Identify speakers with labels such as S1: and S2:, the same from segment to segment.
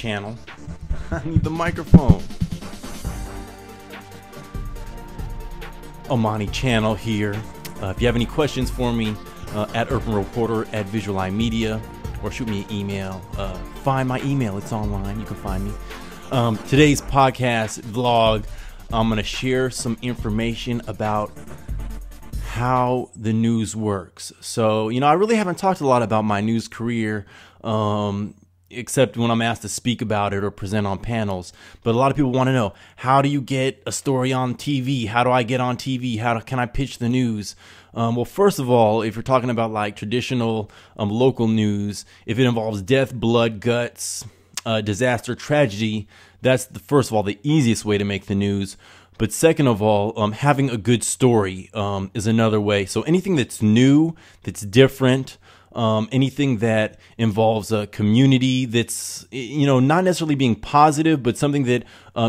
S1: channel. I need the microphone. Amani Channel here. If you have any questions for me, at Urban Reporter at Visual Eye Media, or shoot me an email. Find my email, it's online, you can find me. Today's podcast vlog, I'm going to share some information about how the news works. So, I really haven't talked a lot about my news career, except when I'm asked to speak about it or present on panels. But a lot of people want to know, how do you get a story on TV? How do I get on TV? How can I pitch the news? Well, first of all, if you're talking about like traditional local news, if it involves death, blood, guts, disaster, tragedy, that's first of all the easiest way to make the news. But second of all, having a good story is another way. So anything that's new, that's different, anything that involves a community that's, not necessarily being positive, but something that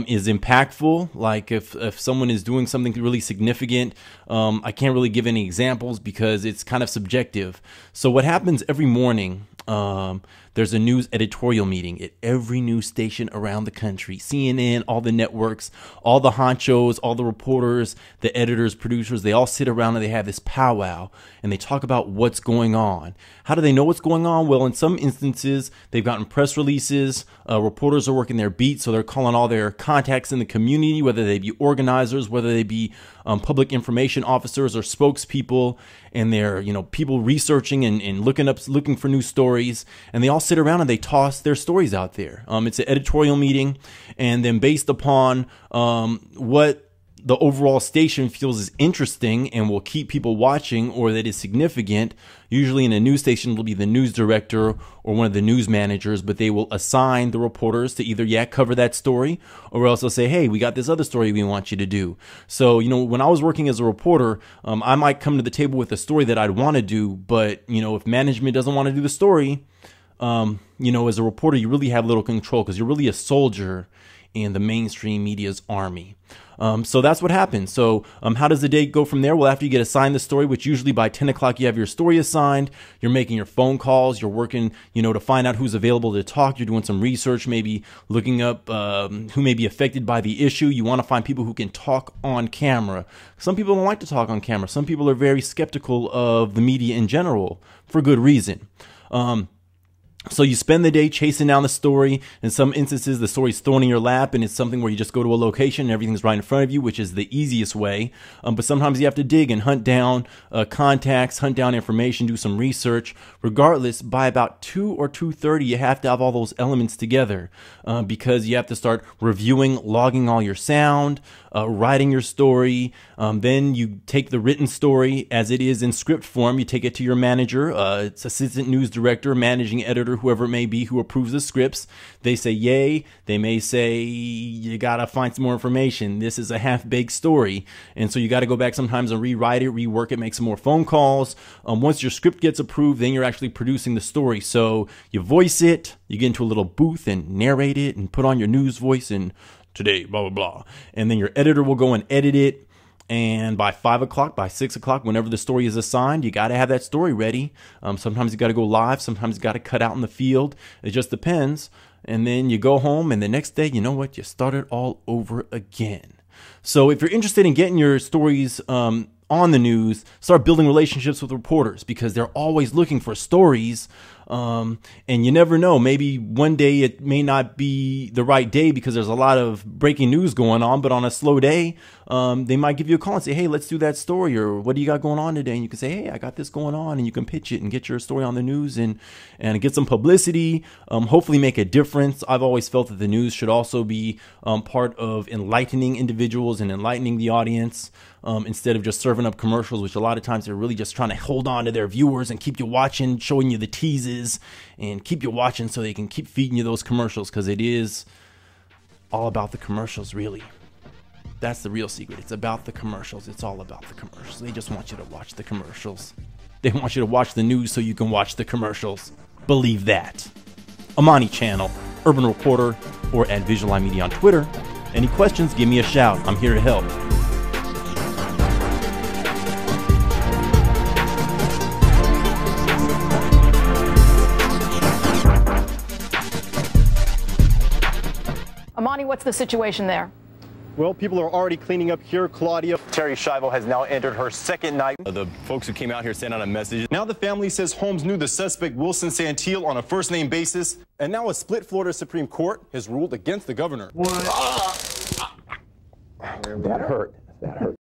S1: is impactful. Like if someone is doing something really significant, I can't really give any examples because it's kind of subjective. So what happens every morning, there's a news editorial meeting at every news station around the country, CNN, all the networks, all the honchos, all the reporters, the editors, producers, they all sit around and they have this powwow and they talk about what's going on. How do they know what's going on? Well, in some instances, they've gotten press releases, reporters are working their beat, so they're calling all their contacts in the community, whether they be organizers, whether they be public information officers or spokespeople, and they're, people researching and looking for new stories, and they all sit around and they toss their stories out there. It's an editorial meeting, and then based upon what the overall station feels is interesting and will keep people watching or that is significant, usually in a news station it'll be the news director or one of the news managers, but they will assign the reporters to either cover that story, or else they'll say, hey, we got this other story we want you to do. So, when I was working as a reporter, I might come to the table with a story that I'd want to do, but, if management doesn't want to do the story, as a reporter, you really have little control because you're really a soldier in the mainstream media's army. So that's what happens. So how does the day go from there? Well, after you get assigned the story, which usually by 10 o'clock you have your story assigned, you're making your phone calls, you're working, to find out who's available to talk. You're doing some research, maybe looking up who may be affected by the issue. You want to find people who can talk on camera. Some people don't like to talk on camera. Some people are very skeptical of the media in general for good reason. So you spend the day chasing down the story. In some instances, the story's thrown in your lap and it's something where you just go to a location and everything's right in front of you, which is the easiest way. But sometimes you have to dig and hunt down contacts, hunt down information, do some research. Regardless, by about 2 or 2:30, you have to have all those elements together because you have to start reviewing, logging all your sound, writing your story. Then you take the written story as it is in script form. You take it to your manager, it's assistant news director, managing editor, whoever it may be, who approves the scripts. They say yay. They may say you gotta find some more information. This is a half-baked story, and so you got to go back sometimes and rewrite it, rework it, make some more phone calls. Once your script gets approved, then you're actually producing the story. So you voice it, you get into a little booth and narrate it, and put on your news voice and today, blah blah blah, and then your editor will go and edit it. And by 5 o'clock, by 6 o'clock, whenever the story is assigned, you got to have that story ready. Sometimes you got to go live. Sometimes you got to cut out in the field. It just depends. And then you go home and the next day, you know what? You start it all over again. So if you're interested in getting your stories on the news, start building relationships with reporters because they're always looking for stories. And you never know, maybe one day it may not be the right day because there's a lot of breaking news going on, but on a slow day, they might give you a call and say, hey, let's do that story, or what do you got going on today? And you can say, hey, I got this going on, and you can pitch it and get your story on the news and get some publicity, hopefully make a difference. I've always felt that the news should also be part of enlightening individuals and enlightening the audience, instead of just serving up commercials, which a lot of times they're really just trying to hold on to their viewers and keep you watching, showing you the teases and keep you watching so they can keep feeding you those commercials, because it is all about the commercials, really. That's the real secret. It's about the commercials. It's all about the commercials. They just want you to watch the commercials. They want you to watch the news so you can watch the commercials. Believe that. Amani Channel, Urban Reporter, or at Visual Eye Media on Twitter. Any questions, give me a shout. I'm here to help.
S2: what's the situation there?
S3: Well, people are already cleaning up here, Claudia. Terry Schiavo has now entered her second night. The folks who came out here sent out a message. Now the family says Holmes knew the suspect, Wilson Santil, on a first-name basis. And now a split Florida Supreme Court has ruled against the governor.
S4: That hurt. That hurt.